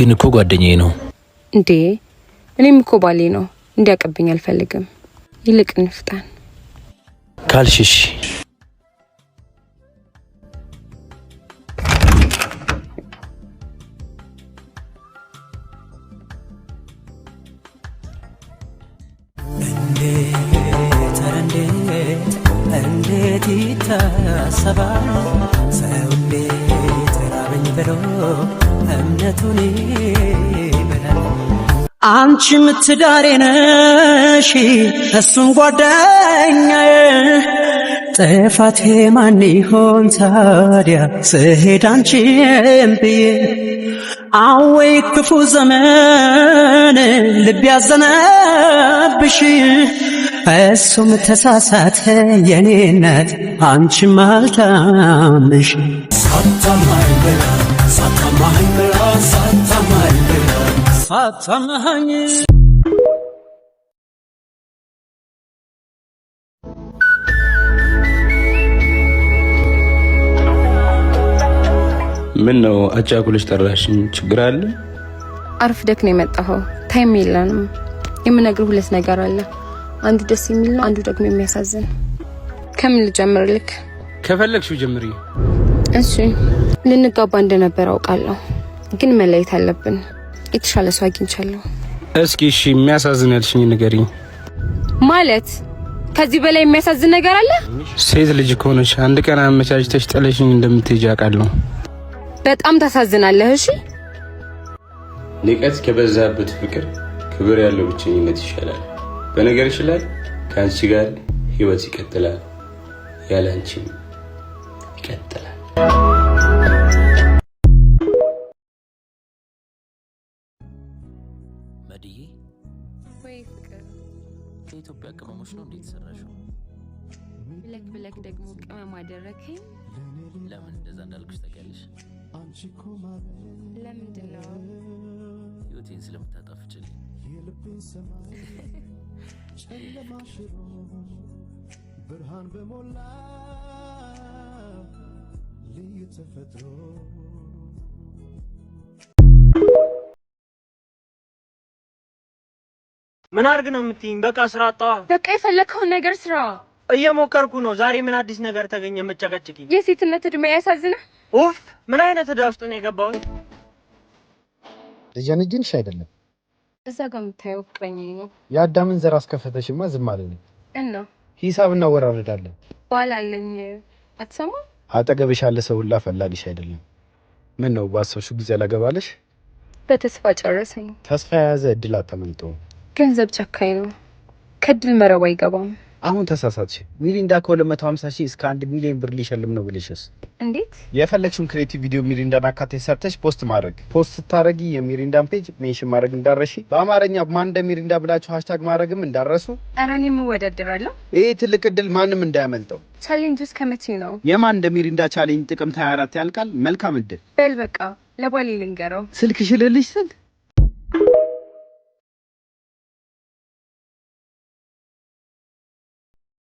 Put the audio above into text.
ግን እኮ ጓደኛዬ ነው እንዴ? እኔም እኮ ባሌ ነው። እንዲያቀብኝ አልፈልግም። ይልቅ እንፍጣን ካልሽሽ። እንዴት ይታሰባል ሰው እንዴት ራበኝ ብሎ እምነቱን ይበላል። አንቺ ምትዳሬ ነሽ እሱን ጓደኛዬ ጥፋቴ ማን ይሆን ታዲያ ስሄድ አንቺን ብዬ አወይ ክፉ ዘመን ልብ ያዘነብሽ እሱም ተሳሳተ የኔ እናት አንቺም አልታምሽ ሳታማኝ ብላ ሳታማኝ ብላ ሳታማኝ ብላ ሳታማኝ ምን ነው አጫኩልሽ ጠራሽኝ? ችግር አለ? አርፍደክ ነው የመጣኸው። ታይም የለንም። የምነግርህ ሁለት ነገር አለ። አንዱ ደስ የሚል ነው፣ አንዱ ደግሞ የሚያሳዝን። ከምን ልጀምርልክ? ከፈለግሽው ጀምሪ። እሺ፣ ልንጋባ እንደነበር አውቃለሁ፣ ግን መለየት አለብን። የተሻለ ሰው አግኝቻለሁ። እስኪ እሺ፣ የሚያሳዝን ያልሽኝ ንገሪኝ። ማለት ከዚህ በላይ የሚያሳዝን ነገር አለ? ሴት ልጅ ከሆነሽ አንድ ቀን አመቻችተሽ ጥለሽኝ እንደምትሄጂ አውቃለሁ። በጣም ታሳዝናለህ። እሺ፣ ንቀት ከበዛበት ፍቅር ክብር ያለው ብቸኝነት ይሻላል። በነገርሽ ላይ ከአንቺ ጋር ህይወት ይቀጥላል፣ ያለ አንቺም ይቀጥላል። መድዬ ወይ ፍቅር ከኢትዮጵያ ቅመሞች ነው እንዴት ሰራሽው? ብለክ ደግሞ ቅመም አደረከኝ። ለምን እንደዛ እንዳልኩሽ ታውቂያለሽ? ለምንድን ነው? ህይወቴን ስለምታጣፍጭልኝ። ብርሃን በሞላ ልዩ ተፈጥሮ ምን አድርግ ነው የምትይኝ? በቃ ስራ አጣ። በቃ የፈለከውን ነገር ስራ። እየሞከርኩ ነው። ዛሬ ምን አዲስ ነገር ተገኘ? መጨቀጭቂ። የሴትነት እድሜ ያሳዝነ። ኡፍ ምን አይነት ዕዳ ውስጥ ነው የገባሁት? ልጅንጅንሽ አይደለም እዛ ጋር የምታየው ፍቅረኛዬ ነው። የአዳምን ዘር አስከፈተሽማ ዝም አለኝ እና ሂሳብ እናወራርዳለን። ባል አለኝ አትሰማ። አጠገብሽ ያለ ሰው ሁላ ፈላጊሽ አይደለም። ምን ነው ባሰብሽው ጊዜ አላገባለሽ? በተስፋ ጨረሰኝ። ተስፋ የያዘ እድል አታመልጠውም። ገንዘብ ጨካኝ ነው፣ ከድል መረብ አይገባም። አሁን ተሳሳትሽ። ሚሪንዳ ከ250,000 እስከ 1 ሚሊዮን ብር ሊሸልም ነው ብለሽስ? እንዴት? የፈለግሽውን ክሬቲቭ ቪዲዮ ሚሪንዳን አካተሽ ሰርተሽ ፖስት ማድረግ። ፖስት ስታረጊ የሚሪንዳን ፔጅ ሜንሽን ማድረግ እንዳረሺ፣ በአማርኛ ማን እንደ ሚሪንዳ ብላችሁ ሃሽታግ ማድረግም እንዳረሱ። ኧረ እኔም እወዳደራለሁ። ይሄ ትልቅ እድል ማንም እንዳያመልጠው። ቻሌንጅ እስከ መቼ ነው? የማን እንደ ሚሪንዳ ቻሌንጅ ጥቅምት 24 ያልቃል። መልካም እድል። በል በቃ ለባሌ ልንገረው። ስልክሽ ልልሽ ስል